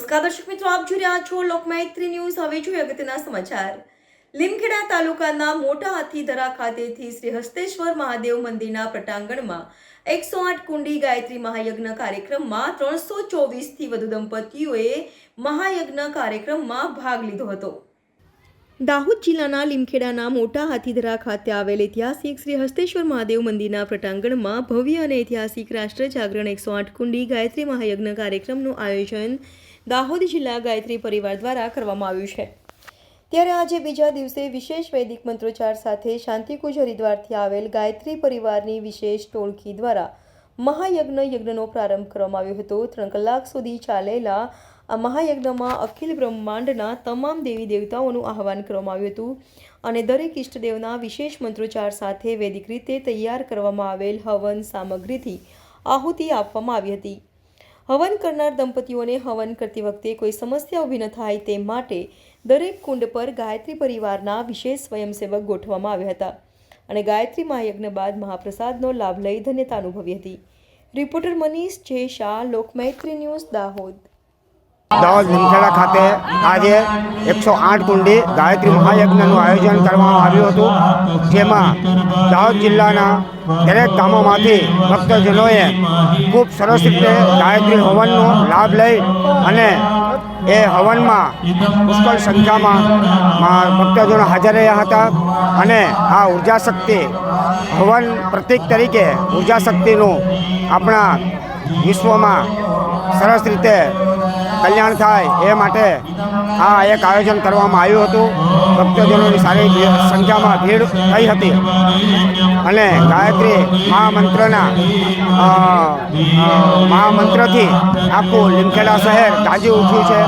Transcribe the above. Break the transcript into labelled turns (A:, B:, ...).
A: નમસ્કાર દર્શક મિત્રો, આપ જોઈ રહ્યા છો લોકમૈત્રી ન્યૂઝ। હવે જોઈએ અગત્યના સમાચાર। લીમખેડા તાલુકાના મોટા હાથીધરા ખાતેથી શ્રી હસ્તેશ્વર મહાદેવ મંદિરના પટાંગણમાં 108 કુંડી ગાયત્રી મહાયજ્ઞ કાર્યક્રમમાં 324થી વધુ દંપતીઓએ મહાયજ્ઞ કાર્યક્રમમાં ભાગ લીધો હતો। દાહોદ જિલ્લાના લીમખેડાના મોટા હાથીધરા ખાતે આવેલ ઐતિહાસિક શ્રી હસ્તેશ્વર મહાદેવ મંદિરના પ્રટાંગણમાં ભવ્ય અને ઐતિહાસિક રાષ્ટ્ર જાગરણ 108 કુંડી ગાયત્રી મહાયજ્ઞ કાર્યક્રમનું આયોજન દાહોદ જિલ્લા ગાયત્રી પરિવાર દ્વારા કરવામાં આવ્યું છે। ત્યારે આજે બીજા દિવસે વિશેષ વૈદિક મંત્રોચ્ચાર સાથે શાંતિકુંજ હરિદ્વારથી આવેલ ગાયત્રી પરિવારની વિશેષ ટોળકી દ્વારા મહાયજ્ઞનો પ્રારંભ કરવામાં આવ્યો હતો। 3 કલાક સુધી ચાલેલા આ મહાયજ્ઞમાં અખિલ બ્રહ્માંડના તમામ દેવી દેવતાઓનું આહ્વાન કરવામાં આવ્યું હતું અને દરેક ઇષ્ટદેવના વિશેષ મંત્રોચ્ચાર સાથે વૈદિક રીતે તૈયાર કરવામાં આવેલ હવન સામગ્રીથી આહુતિ આપવામાં આવી હતી। હવન કરનાર દંપતીઓને હવન કરતી વખતે કોઈ સમસ્યા ઊભી ન થાય તે માટે દરેક કુંડ પર ગાયત્રી પરિવારના વિશેષ સ્વયંસેવક ગોઠવવામાં આવ્યા હતા અને ગાયત્રી મહાયજ્ઞ બાદ મહાપ્રસાદનો લાભ લઈ ધન્યતા અનુભવી હતી। રિપોર્ટર મનીષ જે શાહ, લોકમૈત્રી ન્યૂઝ, દાહોદ।
B: દાહોદ લીમખેડા ખાતે આજે 108 કુંડી ગાયત્રી મહાયજ્ઞનું આયોજન કરવામાં આવ્યું હતું, જેમાં દાહોદ જિલ્લાના દરેક ગામોમાંથી ભક્તજનોએ ખૂબ સરસ રીતે ગાયત્રી હવનનો લાભ લઈ અને એ હવનમાં પુષ્કળ સંખ્યામાં ભક્તજનો હાજર રહ્યા હતા અને આ ઉર્જા શક્તિ હવન પ્રતીક તરીકે ઉર્જા શક્તિનું આપણા વિશ્વમાં સરસ રીતે કલ્યાણ થાય એ માટે આ એક આયોજન કરવામાં આવ્યું હતું। ભક્તજનોની સારી સંખ્યામાં ભીડ થઈ હતી અને ગાયત્રી મહામંત્રથી આખું લીમખેડા શહેર ગાજી ઉઠ્યું છે।